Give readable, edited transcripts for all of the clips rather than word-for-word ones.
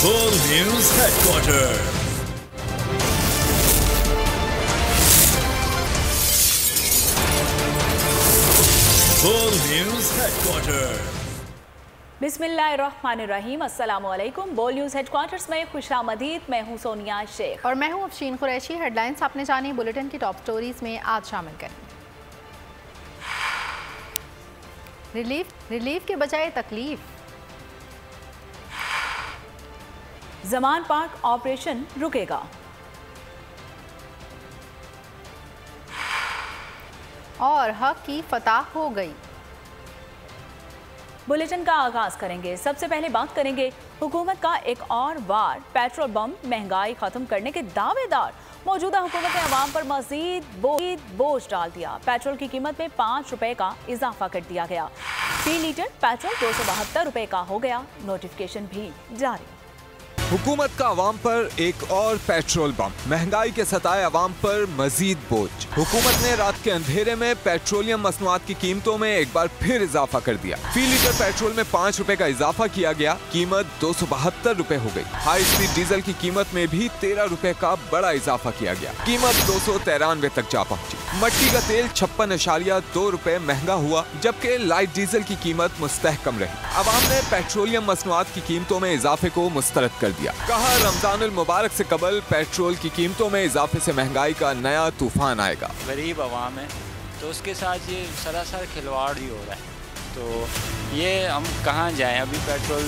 World News Headquarters. World News Headquarters. बिस्मिल्लाहिर्रहमानिर्रहीम, अस्सलामुअलैकुम। बोल न्यूज़ हेडक्वार्टर्स में खुशामदीद। मैं हूँ सोनिया शेख और मैं हूँ अफशीन कुरैशी। हेडलाइंस आपने जानी, बुलेटिन की टॉप स्टोरीज में आज शामिल करें। रिलीफ के बजाय तकलीफ, जमान पार्क ऑपरेशन रुकेगा और हक की फतह हो गई। बुलेटिन का आगाज करेंगे। सबसे पहले बात करेंगे हुकूमत का एक और बार पेट्रोल बम महंगाई खत्म करने के दावेदार। मौजूदा हुकूमत ने अवाम पर मजीद बोझ डाल दिया। पेट्रोल की कीमत में 5 रुपए का इजाफा कर दिया गया। फी लीटर पेट्रोल 272 रुपए का हो गया। नोटिफिकेशन भी जारी। हुकूमत का अवाम पर एक और पेट्रोल बम, महंगाई के सताए अवाम पर मजीद बोझ। हुकूमत ने रात के अंधेरे में पेट्रोलियम मसनूआत की कीमतों में एक बार फिर इजाफा कर दिया। फी लीटर पेट्रोल में 5 रुपए का इजाफा किया गया। कीमत 272 रुपए हो गई। हाई स्पीड डीजल की कीमत में भी 13 रुपए का बड़ा इजाफा किया गया। कीमत 293 तक जा पहुंची। मट्टी का तेल 56.2 रुपए महंगा हुआ, जबकि लाइट डीजल की कीमत मुस्तहकम रही। अवाम ने पेट्रोलियम मसनूआत की कीमतों में इजाफे को मुस्तरद कर दिया। कहा रमजानुल मुबारक से कबल पेट्रोल की कीमतों में इजाफे से महंगाई का नया तूफान आएगा। गरीब आवाम है तो उसके साथ ये सरासर खिलवाड़ ही हो रहा है। तो ये हम कहाँ जाएं? अभी पेट्रोल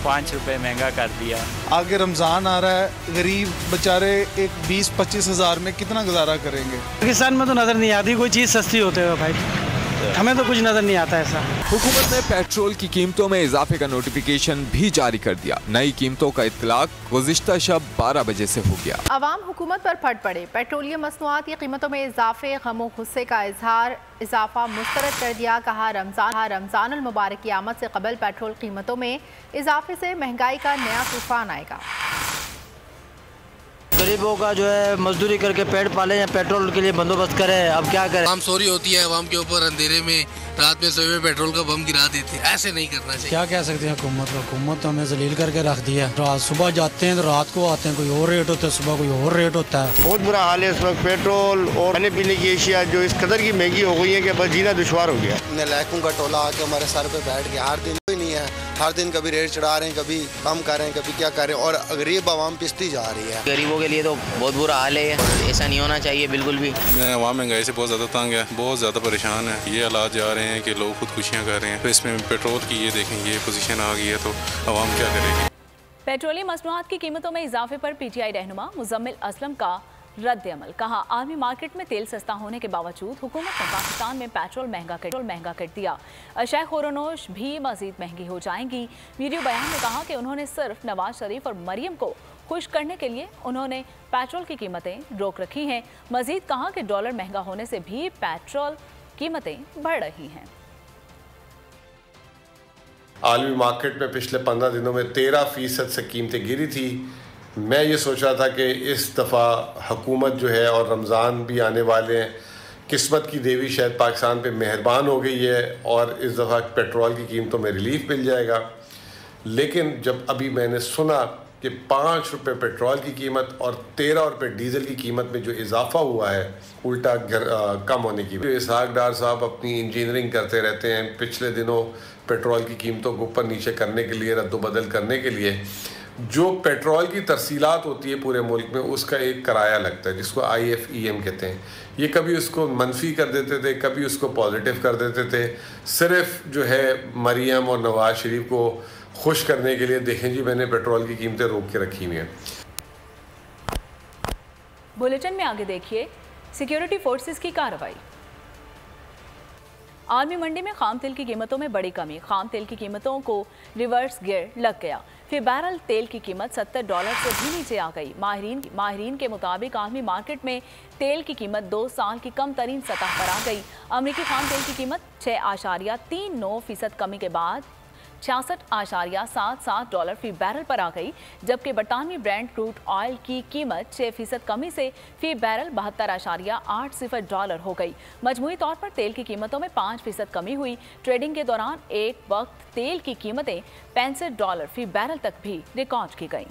5 रुपए महंगा कर दिया। आगे रमज़ान आ रहा है, गरीब बेचारे एक 20-25 हज़ार में कितना गुजारा करेंगे? पाकिस्तान में तो नज़र नहीं आती कोई चीज़ सस्ती होते हुए भाई, हमें तो कुछ नज़र नहीं आता ऐसा। हुकूमत ने पेट्रोल की कीमतों में इजाफे का नोटिफिकेशन भी जारी कर दिया। नई कीमतों का इत्तलाक गुज़िश्ता शब 12 बजे से हो गया। अवाम हुकूमत पर फट पड़े। पेट्रोलियम मसनूआत की कीमतों में इजाफे, गम गुस्से का इजाफा मुस्तरद कर दिया। कहा रमजानुल मुबारक की आमद से कबल पेट्रोल कीमतों में इजाफे से महंगाई का नया तूफान आएगा। गरीबों का जो है मजदूरी करके पेट पाले या पेट्रोल के लिए बंदोबस्त करे। अब क्या करें? आम चोरी होती है अवाम के ऊपर, अंधेरे में रात में सोए में पेट्रोल का बम गिरा देते हैं। ऐसे नहीं करना चाहिए। क्या कह सकते हैं हुकूमत तो हमें जलील करके रख दिया। रात सुबह जाते हैं तो रात को आते हैं, कोई और रेट होता है, सुबह कोई और रेट होता है। बहुत बुरा हाल है इस वक्त। पेट्रोल और खाने पीने की एशिया जो इस कदर की महंगी हो गई है कि बस जीना दुश्वार हो गया। नालायकों का टोला आके हमारे सर पे बैठ गया। हर दिन कोई नहीं है, हर दिन कभी रेट चढ़ा रहे हैं, कभी कम कर रहे हैं, कभी क्या कर रहे हैं, और गरीब आवाम पिसती जा रही है। गरीबों के लिए तो बहुत बुरा हाल है। ऐसा नहीं होना चाहिए बिल्कुल भी। आवाम महंगाई से बहुत ज़्यादा तंग है, बहुत ज़्यादा परेशान है। ये हालात जा रहे हैं कि लोग खुदकुशियाँ कर रहे हैं। तो इसमें पेट्रोल की ये देखें, ये पोजीशन आ गई है तो आवाम क्या करेगी? पेट्रोलियम मसनूआत की कीमतों में इजाफे पर पीटीआई रहनुमा मुजम्मिल असलम का रद्द अमल। कहा आलमी मार्केट में तेल सस्ता होने के बावजूद हुकूमत ने पाकिस्तान में पेट्रोल महंगा कर दिया। अशय खोरोनोश भी मजीद महंगी हो जाएंगी। वीडियो बयान में कहा कि उन्होंने सिर्फ नवाज शरीफ और मरियम को खुश करने के लिए उन्होंने पेट्रोल की कीमतें रोक रखी हैं। मजीद कहा कि डॉलर महंगा होने से भी पेट्रोल कीमतें बढ़ रही हैं। आलमी मार्केट में पिछले 15 दिनों में 13% से कीमतें गिरी थी। मैं ये सोच रहा था कि इस दफ़ा हुकूमत जो है, और रमज़ान भी आने वाले हैं, किस्मत की देवी शायद पाकिस्तान पे मेहरबान हो गई है और इस दफ़ा पेट्रोल की कीमतों में रिलीफ मिल जाएगा। लेकिन जब अभी मैंने सुना कि 5 रुपये पेट्रोल की कीमत और 13 रुपये डीजल की कीमत में जो इजाफा हुआ है उल्टा कम होने की, इसहाक डार साहब अपनी इंजीनियरिंग करते रहते हैं। पिछले दिनों पेट्रोल की कीमतों को ऊपर नीचे करने के लिए, रद्दोबदल करने के लिए जो पेट्रोल की तरसीलात होती है पूरे मुल्क में, उसका एक किराया लगता है जिसको IFEM कहते हैं। ये कभी उसको मनफी कर देते थे, कभी उसको पॉजिटिव कर देते थे, सिर्फ जो है मरियम और नवाज शरीफ को खुश करने के लिए। देखें जी, मैंने पेट्रोल की कीमतें रोक के रखी हुई हैं। बुलेटिन में आगे देखिए सिक्योरिटी फोर्सेस की कार्रवाई। आलमी मंडी में खाम तेल की कीमतों में बड़ी कमी। खाम तेल की कीमतों को रिवर्स गियर लग गया। फिर बैरल तेल की कीमत $70 से भी नीचे आ गई। माहिरीन के मुताबिक आलमी मार्केट में तेल की कीमत 2 साल की कम तरीन सतह पर आ गई। अमरीकी खाम तेल की कीमत 6.39% कमी के बाद $66.77 फी बैरल पर आ गई, जबकि बरतानवी ब्रांड क्रूड ऑयल की कीमत 6% कमी से फी बैरल $72.80 हो गई। मजमूई तौर पर तेल की कीमतों में 5% कमी हुई। ट्रेडिंग के दौरान एक वक्त तेल की कीमतें $65 फी बैरल तक भी रिकॉर्ड की गई।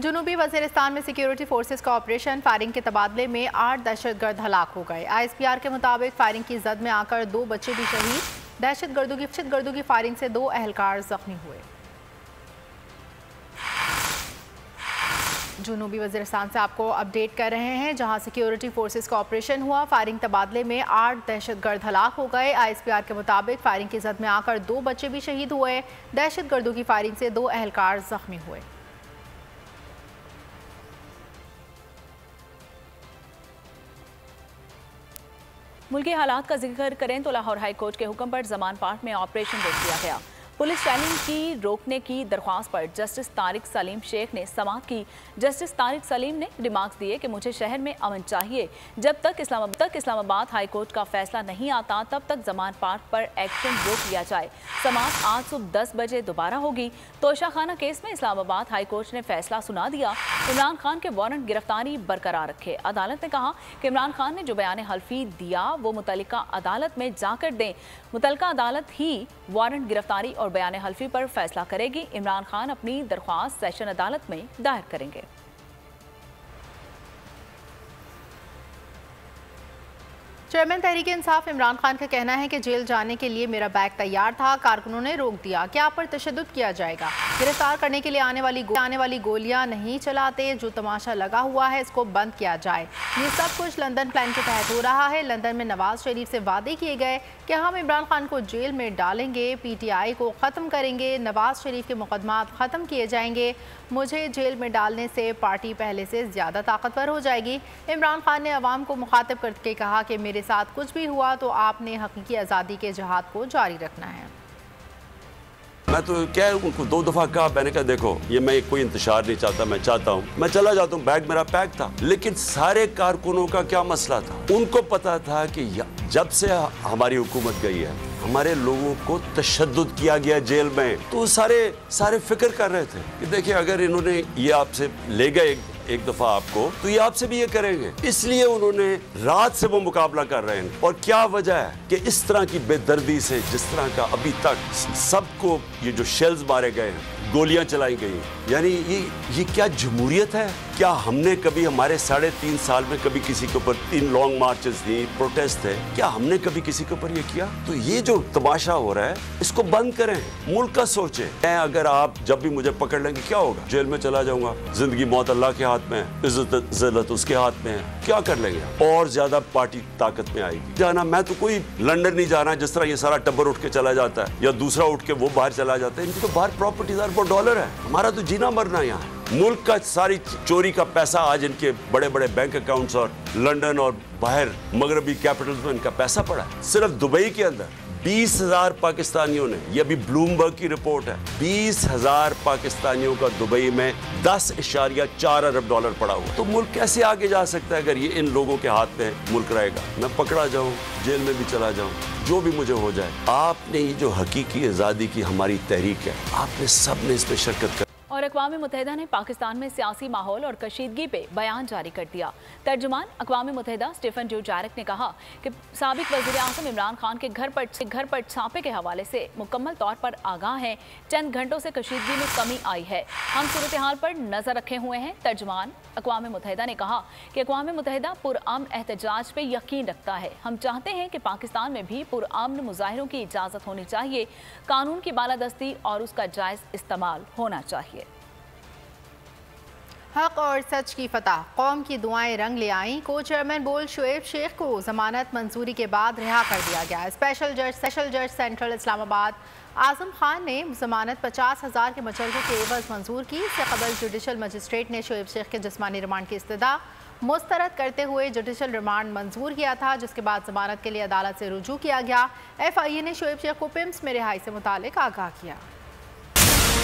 जुनूबी वज़ीरिस्तान में सिक्योरिटी फोर्सेस का ऑपरेशन फायरिंग के तबादले में 8 दहशतगर्द हलाक हो गए। ISPR के मुताबिक फायरिंग की जद में आकर 2 बच्चे भी शहीद। दहशतगर्दों की फायरिंग से 2 अहलकार जख्मी हुए। जुनूबी वज़ीरिस्तान से आपको अपडेट कर रहे हैं, जहां सिक्योरिटी फोर्सेस का ऑपरेशन हुआ। फायरिंग तबादले में 8 दहशतगर्द हलाक हो गए। ISPR के मुताबिक फायरिंग की जद में आकर 2 बच्चे भी शहीद हुए। दहशतगर्दों की फायरिंग से 2 अहलकार जख्मी हुए। मुल्की हालात का जिक्र करें तो लाहौर हाई कोर्ट के हुक्म पर जमान पार्क में ऑपरेशन रोक दिया गया। पुलिस चैलेंज की रोकने की दरख्वास्त पर जस्टिस तारिक सलीम शेख ने समाअत की। जस्टिस तारिक सलीम ने रिमार्क्स दिए कि मुझे शहर में अमन चाहिए। जब तक इस्लामाबाद हाई कोर्ट का फैसला नहीं आता तब तक जमान पार्क पर एक्शन रोक लिया जाए। समाअत आज सुबह 10 बजे दोबारा होगी। तोशा खाना केस में इस्लामाबाद हाई कोर्ट ने फैसला सुना दिया। इमरान खान के वारंट गिरफ्तारी बरकरार रखे। अदालत ने कहा कि इमरान खान ने जो बयान हल्फी दिया वो मुतल्लिका अदालत में जाकर दें। मुतल्लिका अदालत ही वारंट गिरफ्तारी और बयान हल्फी पर फैसला करेगी। इमरान खान अपनी दरख्वास्त सेशन अदालत में दायर करेंगे। चेयरमैन तहरीक इंसाफ इमरान खान का कहना है कि जेल जाने के लिए मेरा बैग तैयार था, कारकुनों ने रोक दिया। क्या आप पर तशद्दुद किया जाएगा? गिरफ्तार करने के लिए आने वाली गोलियां नहीं चलाते। जो तमाशा लगा हुआ है इसको बंद किया जाए। ये सब कुछ लंदन प्लान के तहत हो रहा है। लंदन में नवाज शरीफ से वादे किए गए कि हम इमरान खान को जेल में डालेंगे, PTI को ख़त्म करेंगे, नवाज शरीफ के मुकदमात ख़त्म किए जाएंगे। मुझे जेल में डालने से पार्टी पहले से ज़्यादा ताकतवर हो जाएगी। इमरान खान ने अवाम को मुखातिब करके कहा कि मेरे साथ कुछ भी हुआ तो आपने हकीकी आज़ादी के जहाद को जारी रखना है। मैं तो क्या उनको 2 दफ़ा कहा, मैंने कहा देखो ये मैं कोई इंतशार नहीं चाहता, मैं चाहता हूँ मैं चला जाता हूँ, बैग मेरा पैक था। लेकिन सारे कारकुनों का क्या मसला था, उनको पता था कि जब से हमारी हुकूमत गई है हमारे लोगों को तशद्दुद किया गया जेल में, तो सारे फिक्र कर रहे थे कि देखिए अगर इन्होंने ये आपसे ले गए एक दफा आपको तो ये आपसे भी ये करेंगे। इसलिए उन्होंने रात से वो मुकाबला कर रहे हैं। और क्या वजह है कि इस तरह की बेदर्दी से, जिस तरह का अभी तक सबको ये जो शेल्स मारे गए हैं, गोलियां चलाई गई, यानी ये क्या जमहूरियत है? क्या हमने कभी हमारे 3.5 साल में कभी किसी के ऊपर 3 लॉन्ग मार्चेस थी, प्रोटेस्ट थे, क्या हमने कभी किसी के ऊपर ये किया? तो ये जो तमाशा हो रहा है इसको बंद करें, मुल्क का सोचें। मैं अगर आप जब भी मुझे पकड़ लेंगे क्या होगा? जेल में चला जाऊंगा। जिंदगी मौत अल्लाह के हाथ में है, इज्जत जिल्लत उसके हाथ में है। क्या कर लेंगे? और ज्यादा पार्टी ताकत में आएगी। जाना मैं तो कोई लंदन नहीं जा रहा, जिस तरह ये सारा टब्बर उठ के चला जाता है या दूसरा उठ के वो बाहर चला जाता है। इनकी तो बाहर प्रॉपर्टीज $1 डॉलर है, हमारा तो जीना मरना यहाँ है। मुल्क का सारी चोरी का पैसा आज इनके बड़े बड़े बैंक अकाउंट्स और लंदन और बाहर मगरबी कैपिटल्स में इनका पैसा पड़ा है। सिर्फ दुबई के अंदर 20,000 पाकिस्तानियों ने, ये अभी ब्लूमबर्ग की रिपोर्ट है, 20,000 पाकिस्तानियों का दुबई में $10.4 अरब पड़ा हुआ। तो मुल्क कैसे आगे जा सकता है अगर ये इन लोगों के हाथ में मुल्क रहेगा? मैं पकड़ा जाऊं, जेल में भी चला जाऊं, जो भी मुझे हो जाए। आपने ये जो हकीकी आज़ादी की हमारी तहरीक है, आपने सब ने इसमें शिरकत कर। और अक़वाम मुत्तहिदा ने पाकिस्तान में सियासी माहौल और कशीदगी पे बयान जारी कर दिया। तर्जुमान अक़वाम मुत्तहिदा स्टीफन ड्यूजारिक ने कहा कि साबिक़ वज़ीर आज़म इमरान खान के घर पर छापे के हवाले से मुकम्मल तौर पर आगाह हैं। चंद घंटों से कशीदगी में कमी आई है, हम सूरत हाल पर नज़र रखे हुए हैं। तर्जुमान अक़वाम मुत्तहिदा ने कहा कि अक़वाम मुत्तहिदा पुरअमन एहतजाज पे यकीन रखता है। हम चाहते हैं कि पाकिस्तान में भी पुरअमन मुज़ाहिरों की इजाज़त होनी चाहिए, कानून की बालादस्ती और उसका जायज़ इस्तेमाल होना चाहिए। हक और सच की फतह, कौम की दुआएं रंग ले आईं। को चेयरमैन बोल शुएब शेख को जमानत मंजूरी के बाद रिहा कर दिया गया। स्पेशल जज सेंट्रल इस्लामाबाद आजम खान ने जमानत 50,000 के मुचलके के एवज मंजूर की। इससे कबल जुडिशल मजिस्ट्रेट ने शुएब शेख के जिस्मानी रिमांड की इस्तदा मुस्तरद करते हुए जुडिशल रिमांड मंजूर किया था, जिसके बाद जमानत के लिए अदालत से रुजू किया गया। FIA ने शुएब शेख को पिम्स में रिहाई से मुतालिक आगाह किया।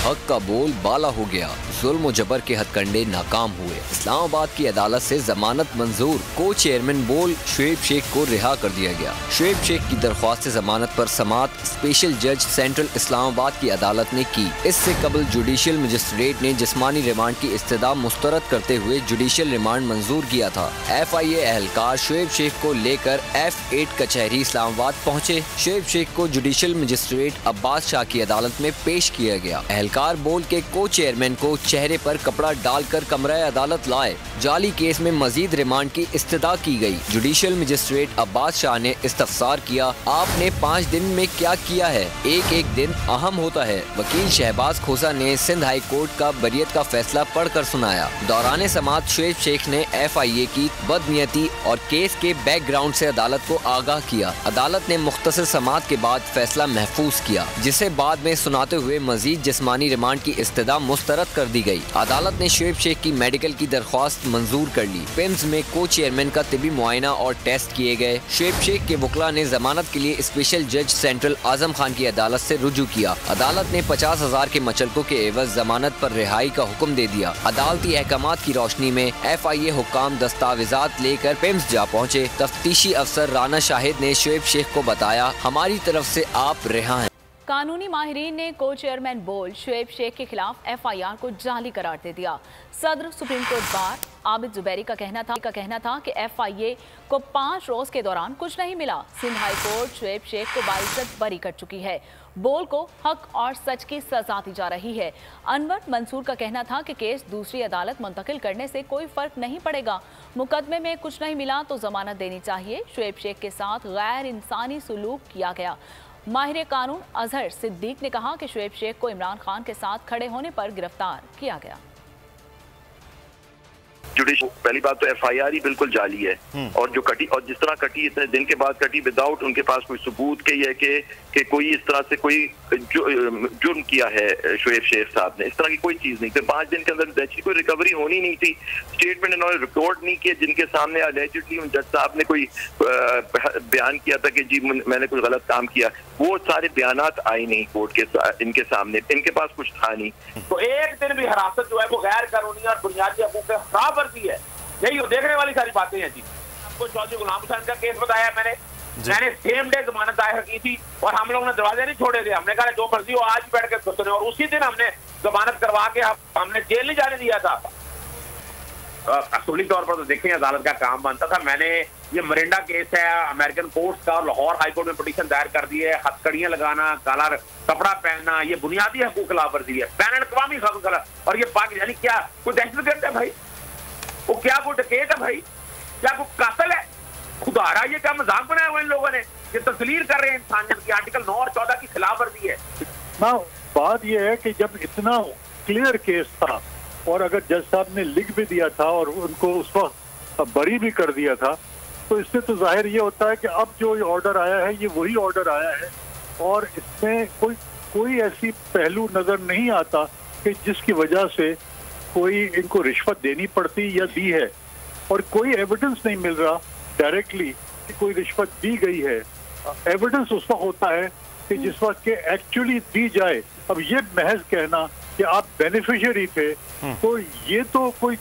हक का बोल बाला हो गया। जुल्म जबर के हथकंडे नाकाम हुए। इस्लामाबाद की अदालत से जमानत मंजूर। को चेयरमैन बोल शुएब शेख को रिहा कर दिया गया। शुएब शेख की दरख्वास्त से जमानत पर समाअत स्पेशल जज सेंट्रल इस्लामाबाद की अदालत ने की। इससे कबल जुडिशियल मजिस्ट्रेट ने जिस्मानी रिमांड की इस्तदा मुस्तरद करते हुए जुडिशियल रिमांड मंजूर किया था। FIA एहलकार शुएब शेख को लेकर F8 कचहरी इस्लामाबाद पहुँचे। शुएब शेख को जुडिशियल मजिस्ट्रेट अब्बास शाह की अदालत में पेश किया गया। एहलकार बोल के को चेयरमैन को चेहरे पर कपड़ा डालकर कमरा अदालत लाए। जाली केस में मजीद रिमांड की इस्तदा की गई। जुडिशियल मजिस्ट्रेट अब्बास शाह ने इस्तफसार किया, आपने 5 दिन में क्या किया है? एक एक दिन अहम होता है। वकील शहबाज खोसा ने सिंध हाई कोर्ट का बरियत का फैसला पढ़कर सुनाया। दौरान समाअत शुएब शेख ने FIA की बदनीयती और केस के बैकग्राउंड से अदालत को आगाह किया। अदालत ने मुख्तसर समाअत के बाद फैसला महफूज किया, जिसे बाद में सुनाते हुए मजीद जिस्मानी रिमांड की इस्तदा मुस्तरद कर दी गई। अदालत ने शुएब शेख की मेडिकल की दरख्वास्त मंजूर कर ली। पिम्स में को चेयरमैन का तिबी मुआयना और टेस्ट किए गए। शुएब शेख के वकला ने जमानत के लिए स्पेशल जज सेंट्रल आजम खान की अदालत से रुजू किया। अदालत ने 50,000 के मचलकों के एवज जमानत पर रिहाई का हुक्म दे दिया। अदालती अहकामात की रोशनी में FIA हुक्काम दस्तावेजात लेकर पिम्स जा पहुँचे। तफ्तीशी अफसर राना शाहिद ने शुएब शेख को बताया, हमारी तरफ से आप रिहा हैं। कानूनी माहिरीन ने को चेयरमैन बोल शुएब शेख के खिलाफ FIR को जाली करार दे दिया। सदर supreme court bar Abid Zubairi का कहना था कि FIA को 5 रोज के दौरान कुछ नहीं मिला। सिंध हाई कोर्ट शुएब शेख को बाइज्जत बरी कर चुकी है। बोल को हक और सच की सजा दी जा रही है। अनवर मंसूर का कहना था कि केस दूसरी अदालत मुंतकिल करने से कोई फर्क नहीं पड़ेगा। मुकदमे में कुछ नहीं मिला तो जमानत देनी चाहिए। शुएब शेख के साथ गैर इंसानी सुलूक किया गया। माहिर कानून अजहर सिद्दीक ने कहा कि शुएब शेख को इमरान खान के साथ खड़े होने पर गिरफ्तार किया गया। पहली बात तो FIR ही बिल्कुल जाली है, और जो कटी और जिस तरह कटी इतने दिन के बाद कटी विदाउट उनके पास कोई सबूत के या कि कोई इस तरह से कोई जुर्म किया है शुएब शेख साहब ने, इस तरह की कोई चीज नहीं। फिर 5 दिन के अंदर ऐसी कोई रिकवरी होनी नहीं थी। स्टेटमेंट इन्होंने रिकॉर्ड नहीं किया जिनके सामने अलेजिडली जज साहब ने कोई बयान किया था कि जी मैंने कोई गलत काम किया। वो सारे बयानात आए नहीं कोर्ट के इनके सामने, इनके पास कुछ था नहीं। तो एक दिन भी हिरासत जो है वो गैर कानूनी और बुनियादी हकूक़ के खिलाफ वर्जी है। यही देखने वाली सारी बातें हैं जी। आपको चौधरी गुलाम हुसैन का केस बताया मैंने सेम डे जमानत दायर की थी और हम लोग ने दरवाजे नहीं छोड़े थे। हमने कहा जो मर्जी हो आज बैठ के सुने, और उसी दिन हमने जमानत करवा के हमने जेल नहीं जाने दिया था। असूली तौर पर तो देखें अदालत का काम बनता था। मैंने ये मरिंडा केस है अमेरिकन कोर्ट्स का, लाहौर हाई कोर्ट में पिटीशन दायर कर दी है। हथकड़ियां लगाना, काला कपड़ा पहनना, ये बुनियादी हकूक खिलाफ वर्जी है, बैन अवी खिलाफ। और ये पाक यानी क्या कोई दहशतगर्द है भाई? वो क्या कोई डकैत है भाई? क्या कोई कातिल है? खुदारा ये क्या मजाक बनाया हुआ इन लोगों ने? ये तस्लील कर रहे हैं इंसानियत की। आर्टिकल 9 और 14 की खिलाफ वर्जी है। बात ये है कि जब इतना क्लियर केस था और अगर जज साहब ने लिख भी दिया था और उनको उस वक्त बरी भी कर दिया था, तो इससे तो जाहिर ये होता है कि अब जो ऑर्डर आया है ये वही ऑर्डर आया है, और इसमें कोई ऐसी पहलू नजर नहीं आता कि जिसकी वजह से कोई इनको रिश्वत देनी पड़ती या दी है, और कोई एविडेंस नहीं मिल रहा डायरेक्टली कि कोई रिश्वत दी गई है। एविडेंस उस वक्त होता है कि जिस वक्त के एक्चुअली दी जाए। अब ये महज कहना कि आप बेनिफिशियरी थे, तो ये तो कोई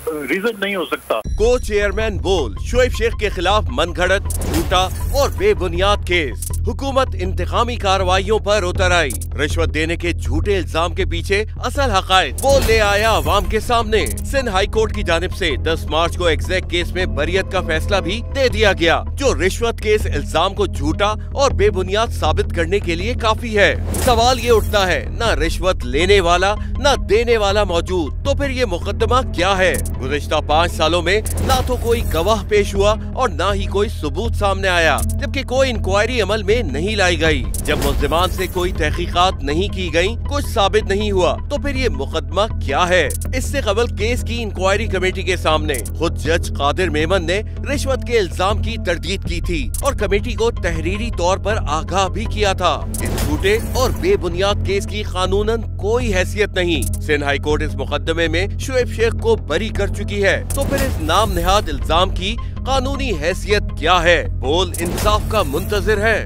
रीजन नहीं हो सकता। को चेयरमैन बोल शुएब शेख के खिलाफ मनगढ़ंत, झूठा और बेबुनियाद केस। हुकूमत इंतकामी कार्रवाइयों पर उतर आई। रिश्वत देने के झूठे इल्जाम के पीछे असल हकायक बोल ले आया अवाम के सामने। सिंध हाई कोर्ट की जानिब से 10 मार्च को एग्जैक्ट केस में बरियत का फैसला भी दे दिया गया, जो रिश्वत केस इल्जाम को झूठा और बेबुनियाद साबित करने के लिए काफी है। सवाल ये उठता है, न रिश्वत लेने वाला न देने वाला मौजूद, तो फिर ये मुकदमा क्या है? गुज़िश्ता 5 सालों में ना तो कोई गवाह पेश हुआ और ना ही कोई सबूत सामने आया, जबकि कोई इंक्वायरी अमल में नहीं लाई गई। जब मुल्ज़िमान से कोई तहकीकात नहीं की गई, कुछ साबित नहीं हुआ, तो फिर ये मुकदमा क्या है? इससे कबल केस की इंक्वायरी कमेटी के सामने खुद जज कादिर मेमन ने रिश्वत के इल्जाम की तरदीद की थी और कमेटी को तहरीरी तौर पर आगाह भी किया था। इस झूठे और बेबुनियाद केस की कानूनन कोई हैसियत नहीं। सिंध हाई कोर्ट इस मुकदमे में शुएब शेख को बरी कर चुकी है, तो फिर इस नाम नेहाद इल्जाम की कानूनी हैसियत क्या है? बोल इंसाफ का मुंतजिर है।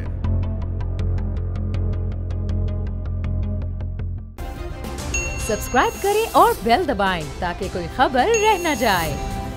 सब्सक्राइब करें और बेल दबाएं ताकि कोई खबर रह न जाए।